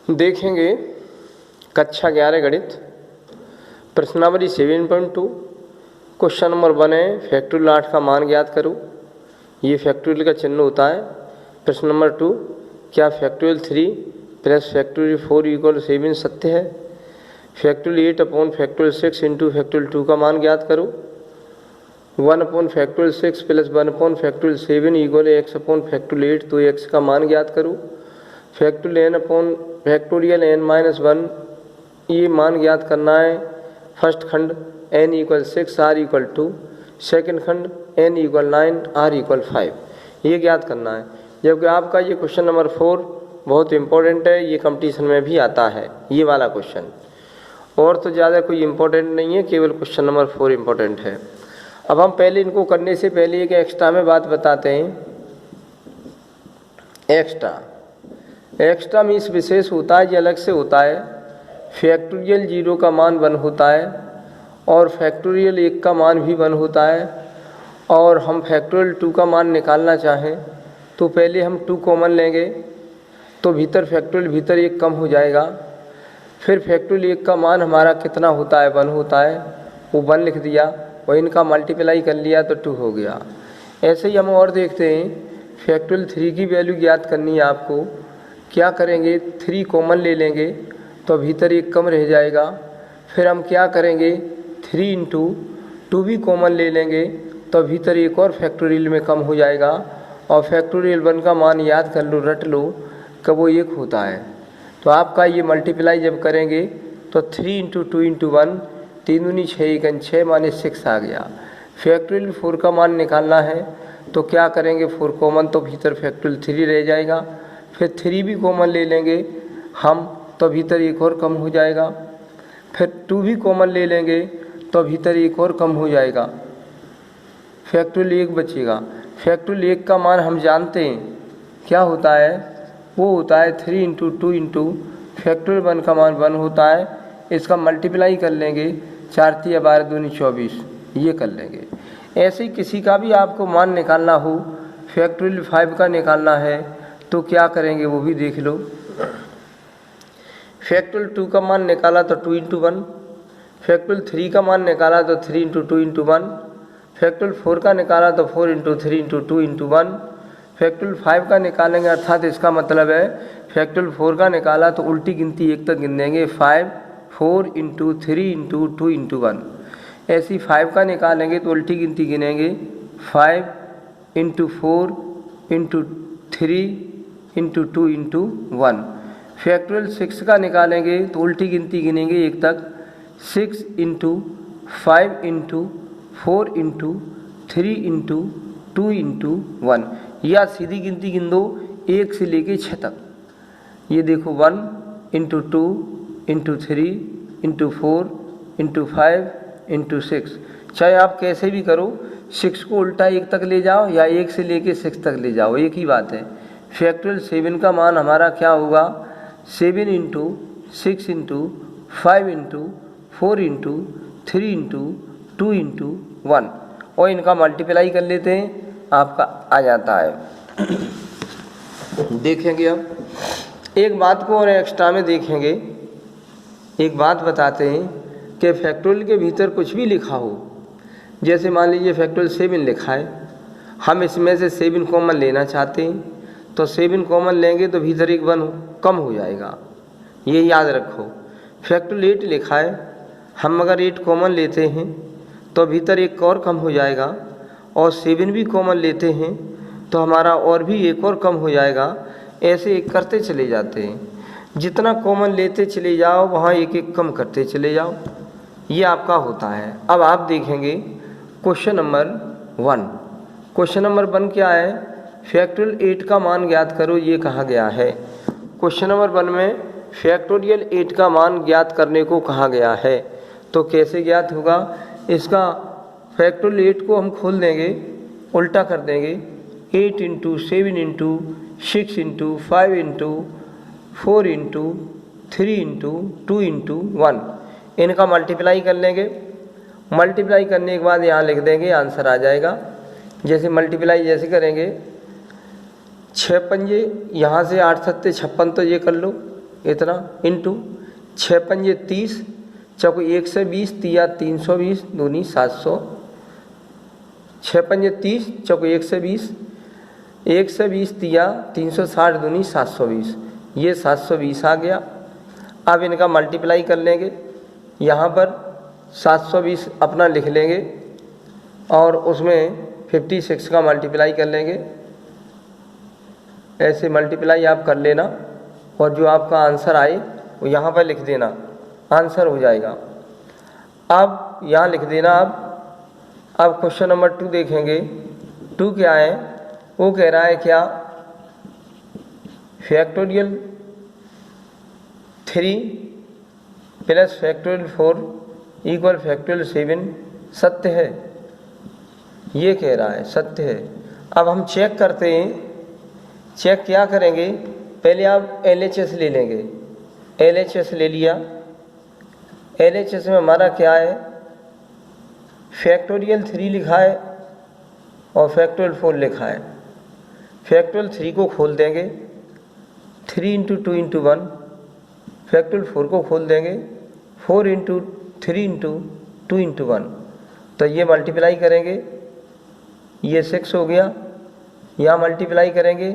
देखेंगे कक्षा 11 गणित प्रश्नावली 7.2 क्वेश्चन नंबर 1 है फैक्टोरियल 8 का मान ज्ञात करो। ये फैक्टोरियल का चिन्ह होता है। प्रश्न नंबर 2, क्या फैक्टोरियल 3 प्लस फैक्टोरियल 4 इक्वल 7 सत्य है? Factorial 8 upon factorial 6 into factorial 2 का मान ज्ञात करो। 1 upon factorial 6 plus 1 upon factorial 7 equal x upon factorial 8, तो x का मान ज्ञात करो। Factorial n upon factorial n-1, ये मान ज्ञात करना है। फर्स्ट खंड n equal 6 r equal 2, second खंड n इक्वल 9 r इक्वल 5, ये ज्ञात करना है। जबकि आपका ये क्वेश्चन नंबर 4 बहुत इंपॉर्टेंट है, ये कंपटीशन में भी आता है ये वाला क्वेश्चन। और तो ज़्यादा कोई इम्पोर्टेंट नहीं है, केवल क्वेश्चन नंबर 4 इम्पोर्टेंट है। अब हम पहले इनको करने से पहले एक एक्स्ट्रा में बात बताते हैं। एक्स्ट्रा में इस विशेष होता है, ये अलग से होता है। फैक्टोरियल 0 का मान 1 होता है और फैक्टोरियल 1 का मान भी 1 होता है। और हम फैक्टोरियल 2 का मान निकालना चाहें तो पहले हम 2 कॉमन लेंगे, तो भीतर फैक्टोरियल भीतर 1 कम हो जाएगा। फिर फैक्टोरियल 1 का मान हमारा कितना होता है? 1 होता है, वो 1 लिख दिया और इनका मल्टीप्लाई कर लिया तो 2 हो गया। ऐसे ही हम और देखते हैं, फैक्टोरियल 3 की वैल्यू ज्ञात करनी है आपको। क्या करेंगे? 3 कॉमन ले लेंगे तो भीतर 1 कम रह जाएगा। फिर हम क्या करेंगे? 3 इंटू 2 भी कॉमन ले लेंगे तो भीतर 1 और फैक्टोरियल में कम हो जाएगा। और फैक्टोरियल 1 का मान याद कर लो, रट लो कब वो 1 होता है। तो आपका ये मल्टीप्लाई जब करेंगे तो 3 इंटू 2 इंटू 1, 3 दूनी 6 1 6 माने 6 आ गया। फैक्टोरियल 4 का मान निकालना है तो क्या करेंगे? 4 कॉमन तो भीतर फैक्टोरियल 3 रह जाएगा। फिर 3 भी कॉमन ले लेंगे हम तो भीतर 1 और कम हो जाएगा। फिर 2 भी कॉमन ले लेंगे तो भीतर 1 और कम हो जाएगा। फैक्टोरियल 1 बचेगा। फैक्टोरियल 1 का मान हम जानते हैं क्या होता है, वो होता है 3 इंटू 2 इंटू फैक्टोरियल 1 का मान 1 होता है। इसका मल्टीप्लाई कर लेंगे, 4 3 12 दूनी 24, ये कर लेंगे। ऐसे ही किसी का भी आपको मान निकालना हो, फैक्टोरियल 5 का निकालना है तो क्या करेंगे वो भी देख लो। फैक्टोरियल 2 का मान निकाला तो 2 इंटू 1, फैक्टोरियल 3 का मान निकाला तो 3 इंटू 2 इंटू 1, फैक्टोरियल 4 का निकाला तो 4 इंटू 3 इंटू 2 इंटू 1, फैक्टोरियल 5 का निकालेंगे, अर्थात इसका मतलब है फैक्टोरियल 4 का निकाला तो उल्टी गिनती 1 तक गिन देंगे, 5 4 इंटू 3 इंटू 2 इंटू 1। ऐसी 5 का निकालेंगे तो उल्टी गिनती गिनेंगे, 5 into 4 into 3 into 2 into 1। Factorial 6 का निकालेंगे तो उल्टी गिनती गिनेंगे 1 तक, 6 into 5 into 4 into 3 into 2 into 1, या सीधी गिनती गिन दो 1 से लेके 6 तक। ये देखो 1 into 2 into 3 into 4 into 5 into 6, चाहे आप कैसे भी करो, 6 को उल्टा 1 तक ले जाओ या 1 से लेके 6 तक ले जाओ, एक ही बात है। फैक्टोरियल 7 का मान हमारा क्या होगा? 7 into 6 into 5 into 4 into 3 into 2 into 1, और इनका मल्टीप्लाई कर लेते हैं, आपका आ जाता है। देखेंगे अब एक बात को और एक्स्ट्रा में देखेंगे। एक बात बताते हैं कि फैक्टोरियल के भीतर कुछ भी लिखा हो, जैसे मान लीजिए फैक्टोरियल 7 लिखा है, हम इसमें से 7 कॉमन लेना चाहते हैं तो 7 कॉमन लेंगे तो भीतर 1 1 कम हो जाएगा, ये याद रखो। फैक्टोरियल 8 लिखा है, हम अगर 8 कॉमन लेते हैं तो भीतर 1 और कम हो जाएगा, और 7 भी कॉमन लेते हैं तो हमारा और भी 1 और कम हो जाएगा। ऐसे एक करते चले जाते हैं, जितना कॉमन लेते चले जाओ वहाँ 1 1 कम करते चले जाओ, ये आपका होता है। अब आप देखेंगे क्वेश्चन नंबर 1। क्वेश्चन नंबर 1 क्या है? फैक्टोरियल 8 का मान ज्ञात करो, ये कहा गया है। क्वेश्चन नंबर 1 में फैक्टोरियल 8 का मान ज्ञात करने को कहा गया है, तो कैसे ज्ञात होगा? इसका फैक्टोरियल 8 को हम खोल देंगे, उल्टा कर देंगे, 8 into 7 into 6 into 5 into 4 into 3 into 2 into 1, इनका मल्टीप्लाई कर लेंगे। मल्टीप्लाई करने के बाद यहाँ लिख देंगे, आंसर आ जाएगा। जैसे मल्टीप्लाई जैसे करेंगे, 6 पंजे यहाँ से 8 सत्ते 56, तो ये कर लो, इतना इंटू 6 पंजे 30 चौको 120 तिया 320 दूनी 700 6 पंजे 30 चौको 120 तिया 360 दूनी 720 ये 720 आ गया। अब इनका मल्टीप्लाई कर लेंगे, यहाँ पर 720 अपना लिख लेंगे और उसमें 56 का मल्टीप्लाई कर लेंगे। ऐसे मल्टीप्लाई आप कर लेना और जो आपका आंसर आए वो यहाँ पर लिख देना, आंसर हो जाएगा। अब यहाँ लिख देना। अब क्वेश्चन नंबर 2 देखेंगे। 2 क्या है, वो कह रहा है क्या, factorial 3 plus factorial 4 equal factorial 7 सत्य है, ये कह रहा है सत्य है। अब हम चेक करते हैं। चेक क्या करेंगे, पहले आप LHS ले लेंगे। LHS ले लिया। LHS में हमारा क्या है, फैक्टोरियल 3 लिखा है और फैक्टोरियल 4 लिखा है। फैक्टोरियल 3 को खोल देंगे, 3 इंटू 2 इंटू 1। फैक्टोरियल 4 को खोल देंगे, 4 इंटू 3 इंटू 2 इंटू 1। तो ये मल्टीप्लाई करेंगे, ये 6 हो गया। यहाँ मल्टीप्लाई करेंगे,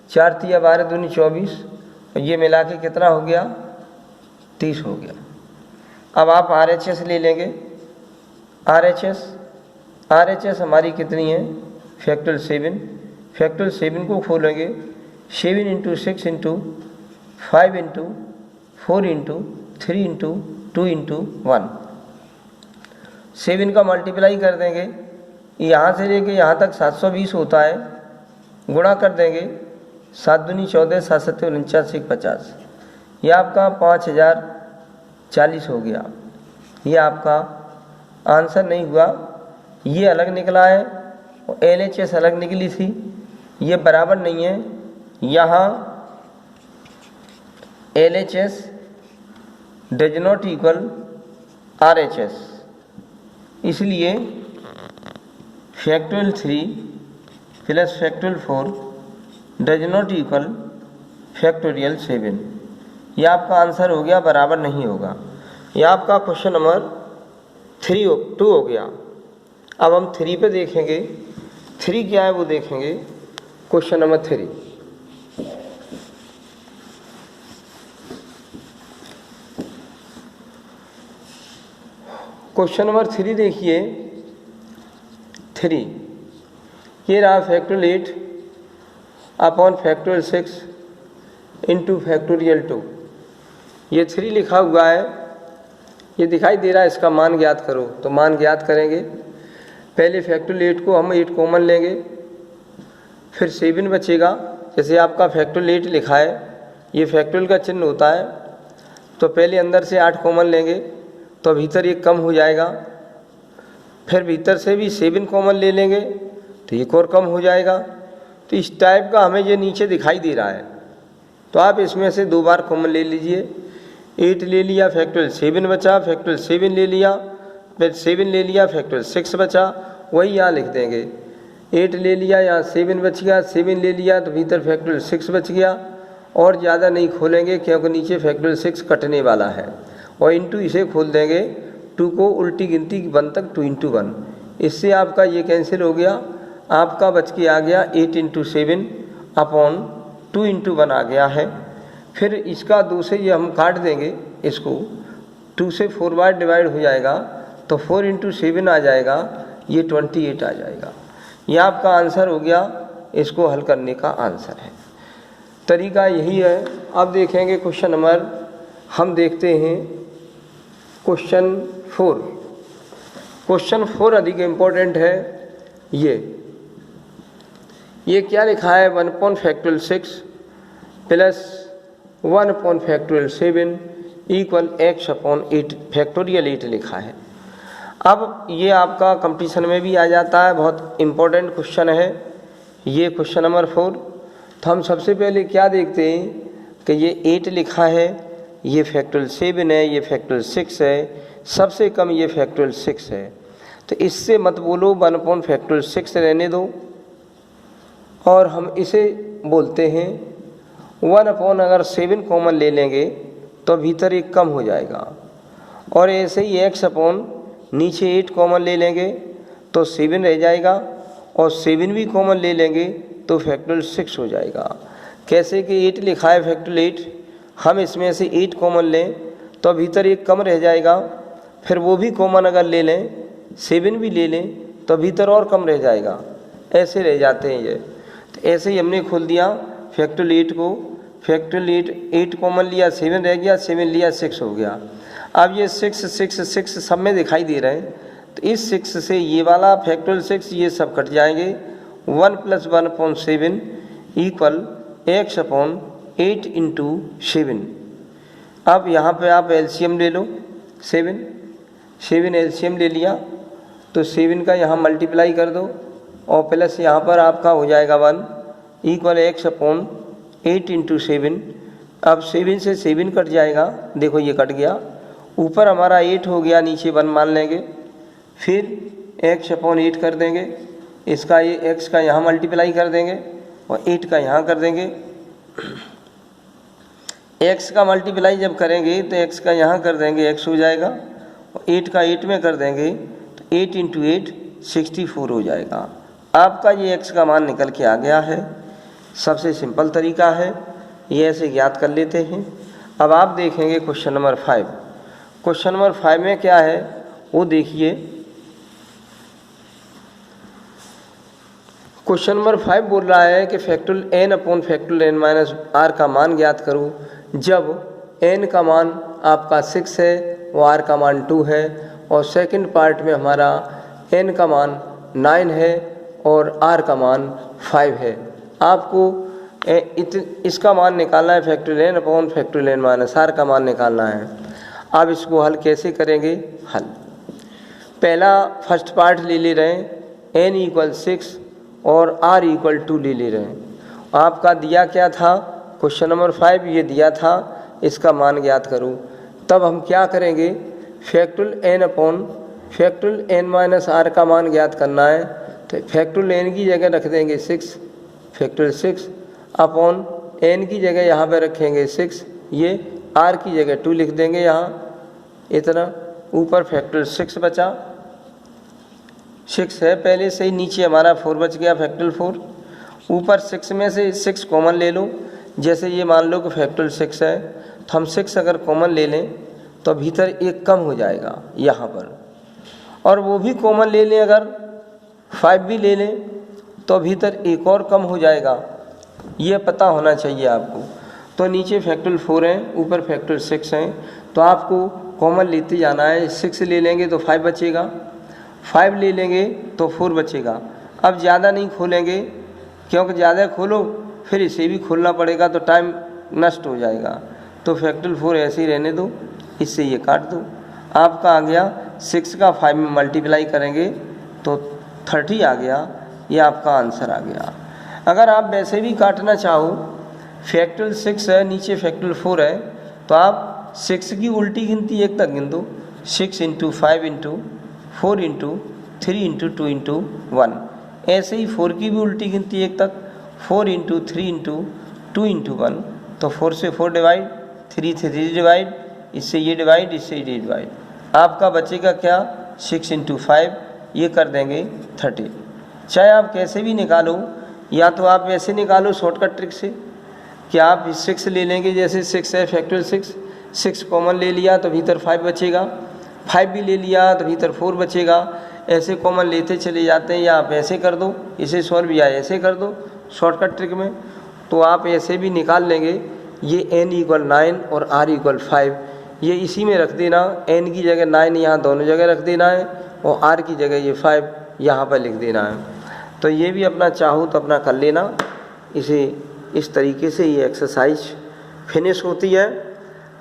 4 तिया 12 दूनी 24 और ये मिला के कितना हो गया, 30 हो गया। अब आप RHS ले लेंगे। RHS हमारी कितनी है, फैक्टोरियल 7। फैक्टोरियल 7 को खोलेंगे, 7 into 6 into 5 into 4 into 3 into 2 into 1। 7 का मल्टीप्लाई कर देंगे, यहाँ से लेके यहाँ तक 720 होता है, गुणा कर देंगे, 7 दूनी 14 7 सत्ते 49 50। यह आपका 5040 हो गया। ये आपका आंसर नहीं हुआ, ये अलग निकला है और LHS अलग निकली थी, ये बराबर नहीं है। यहाँ LHS does not equal RHS, इसलिए factorial 3 plus factorial 4 does not equal factorial 7। यह आपका आंसर हो गया, बराबर नहीं होगा। यह आपका क्वेश्चन नंबर 2 हो गया। अब हम 3 पे देखेंगे। 3 क्या है वो देखेंगे। क्वेश्चन नंबर 3, क्वेश्चन नंबर 3 देखिए। 3 ये रहा factorial 8 upon factorial 6 into factorial 2। ये 3 लिखा हुआ है, ये दिखाई दे रहा है, इसका मान ज्ञात करो। तो मान ज्ञात करेंगे, पहले फैक्टोरियल 8 को हम 8 कॉमन लेंगे, फिर 7 बचेगा। जैसे आपका फैक्टोरियल 8 लिखा है, ये फैक्टोरियल का चिन्ह होता है, तो पहले अंदर से 8 कॉमन लेंगे तो भीतर ये कम हो जाएगा। फिर भीतर से भी 7 कॉमन ले लेंगे तो एक और कम हो जाएगा। तो इस टाइप का हमें ये नीचे दिखाई दे रहा है। तो आप इसमें से 2 बार कॉमन ले लीजिए। 8 ले लिया, फैक्टोरियल 7 बचा, फैक्टोरियल 7 ले लिया, फिर 7 ले लिया, फैक्टोरियल 6 बचा, वही यहाँ लिख देंगे। 8 ले लिया, यहाँ 7 बच गया, 7 ले लिया तो भीतर फैक्टोरियल 6 बच गया। और ज़्यादा नहीं खोलेंगे क्योंकि नीचे फैक्टोरियल 6 कटने वाला है। और इंटू इसे खोल देंगे, 2 को उल्टी गिनती 1 तक 2 इंटू 1। इससे आपका ये कैंसिल हो गया, आपका बच के आ गया 8 इंटू 7 अपॉन 2 इंटू 1 आ गया है। फिर इसका 2 से ये हम काट देंगे, इसको 2 से 4 बार डिवाइड हो जाएगा तो 4 इंटू 7 आ जाएगा, ये 28 आ जाएगा। ये आपका आंसर हो गया, इसको हल करने का आंसर है। तरीका यही है। अब देखेंगे क्वेश्चन नंबर, हम देखते हैं क्वेश्चन 4। क्वेश्चन 4 अधिक इम्पोर्टेंट है। ये क्या लिखा है, 1 upon factorial 6 plus 1 upon factorial 7 equal x upon 8 factorial 8 लिखा है। अब ये आपका कंपटीशन में भी आ जाता है, बहुत इम्पोर्टेंट क्वेश्चन है ये क्वेश्चन नंबर 4। तो हम सबसे पहले क्या देखते हैं कि ये 8 लिखा है, ये फैक्टोरियल 7 है, ये फैक्टोरियल 6 है, सबसे कम ये फैक्टोरियल 6 है। तो इससे मत बोलो, 1 अपॉन फैक्टोरियल 6 रहने दो और हम इसे बोलते हैं 1 अगर 7 कॉमन ले लेंगे तो भीतर एक कम हो जाएगा, और ऐसे ही x नीचे 8 कॉमन ले लेंगे तो 7 रह जाएगा, और 7 भी कॉमन ले लेंगे तो फैक्टोरियल 6 हो जाएगा। कैसे कि 8 लिखा है फैक्टोरियल 8, हम इसमें से 8 कॉमन लें तो भीतर एक कम रह जाएगा, फिर वो भी कॉमन अगर ले लें 7 भी ले लें तो भीतर और कम रह जाएगा, ऐसे रह जाते हैं ये। तो ऐसे ही हमने खोल दिया फैक्टोरियल 8 को, फैक्टोरियल 8 कॉमन लिया, 7 रह गया, 7 लिया 6 हो गया। अब ये 6 6 6 सब में दिखाई दे रहे हैं, तो इस 6 से ये वाला फैक्टोरियल 6 ये सब कट जाएंगे। 1 + 1/7 = x/8 × 7। अब यहाँ पे आप एलसीएम ले लो, 7 एलसीएम ले लिया तो 7 का यहाँ मल्टीप्लाई कर दो, और प्लस यहाँ पर आपका हो जाएगा 1 = x/8 × 7। अब 7 से 7 कट जाएगा, देखो ये कट गया, ऊपर हमारा 8 हो गया, नीचे 1 मान लेंगे, फिर x/8 कर देंगे, इसका ये x का यहाँ मल्टीप्लाई कर देंगे और 8 का यहाँ कर देंगे। x का मल्टीप्लाई जब करेंगे तो x का यहाँ कर देंगे, x हो जाएगा, और 8 का 8 में कर देंगे तो 8 × 8 64 हो जाएगा। आपका ये x का मान निकल के आ गया है। सबसे सिंपल तरीका है, ये ऐसे ज्ञात कर लेते हैं। अब आप देखेंगे क्वेश्चन नंबर 5। क्वेश्चन नंबर 5 में क्या है वो देखिए। क्वेश्चन नंबर 5 बोल रहा है कि फैक्टोरियल n/n - r का मान ज्ञात करो जब n का मान आपका 6 है और r का मान 2 है, और सेकंड पार्ट में हमारा n का मान 9 है और r का मान 5 है। आपको इसका मान निकालना है, फैक्टोरियल n/n - r का मान निकालना है। अब इसको हल कैसे करेंगे? हल पहला फर्स्ट पार्ट ले ले रहे हैं, n = 6 और r = 2 ले रहे हैं। आपका दिया क्या था? क्वेश्चन नंबर 5 ये दिया था, इसका मान ज्ञात करो। तब हम क्या करेंगे? फैक्टोरियल n/n - r का मान ज्ञात करना है, तो फैक्टोरियल n की जगह रख देंगे 6, फैक्टोरियल 6 अपॉन n की जगह यहाँ पे रखेंगे 6, ये r की जगह 2 लिख देंगे यहाँ, इतना। ऊपर फैक्टोरियल 6 बचा, 6 है पहले से ही, नीचे हमारा 4 बच गया, फैक्टोरियल 4। ऊपर 6 में से 6 कॉमन ले लो, जैसे ये मान लो कि फैक्टोरियल 6 है, तो हम 6 अगर कॉमन ले लें तो भीतर एक कम हो जाएगा यहाँ पर, और वो भी कॉमन ले लें, अगर 5 भी ले लें तो भीतर एक और कम हो जाएगा, ये पता होना चाहिए आपको। तो नीचे फैक्टोरियल 4 है, ऊपर फैक्टोरियल 6 है, तो आपको कॉमन लेते जाना है। 6 ले लेंगे तो 5 बचेगा, 5 ले लेंगे तो 4 बचेगा। अब ज़्यादा नहीं खोलेंगे, क्योंकि ज़्यादा खोलो फिर इसे भी खोलना पड़ेगा तो टाइम नष्ट हो जाएगा। तो फैक्टोरियल 4 ऐसे ही रहने दो, इससे ये काट दो। आपका आ गया 6 का 5 में मल्टीप्लाई करेंगे तो 30 आ गया, ये आपका आंसर आ गया। अगर आप वैसे भी काटना चाहो, फैक्टोरियल 6 है, नीचे फैक्टोरियल 4 है, तो आप 6 की उल्टी गिनती 1 तक गिन दो, 6 × 5 × 4 × 3 × 2 × 1। ऐसे ही 4 की भी उल्टी गिनती 1 तक, 4 × 3 × 2 × 1। तो 4 से 4 डिवाइड, 3 से 3 डिवाइड, इससे ये डिवाइड, इससे ये डिवाइड। आपका बचेगा क्या? 6 × 5, ये कर देंगे 30। चाहे आप कैसे भी निकालो, या तो आप वैसे निकालो शॉर्टकट ट्रिक से कि आप 6 ले लेंगे, जैसे 6 है फैक्टोरियल 6 कॉमन ले लिया तो भीतर 5 बचेगा, 5 भी ले लिया तो भीतर 4 बचेगा। ऐसे कॉमन लेते चले जाते हैं, या आप ऐसे कर दो इसे सॉल्व, या ऐसे कर दो शॉर्टकट ट्रिक में, तो आप ऐसे भी निकाल लेंगे। ये n = 9 और r = 5, ये इसी में रख देना, n की जगह 9 यहाँ दोनों जगह रख देना है, और r की जगह ये 5 यहाँ पर लिख देना है। तो ये भी अपना चाहो तो अपना कर लेना। इसे इस तरीके से ये एक्सरसाइज फिनिश होती है।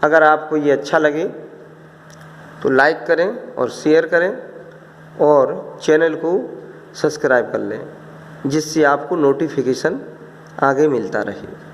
अगर आपको ये अच्छा लगे तो लाइक करें और शेयर करें, और चैनल को सब्सक्राइब कर लें, जिससे आपको नोटिफिकेशन आगे मिलता रहे।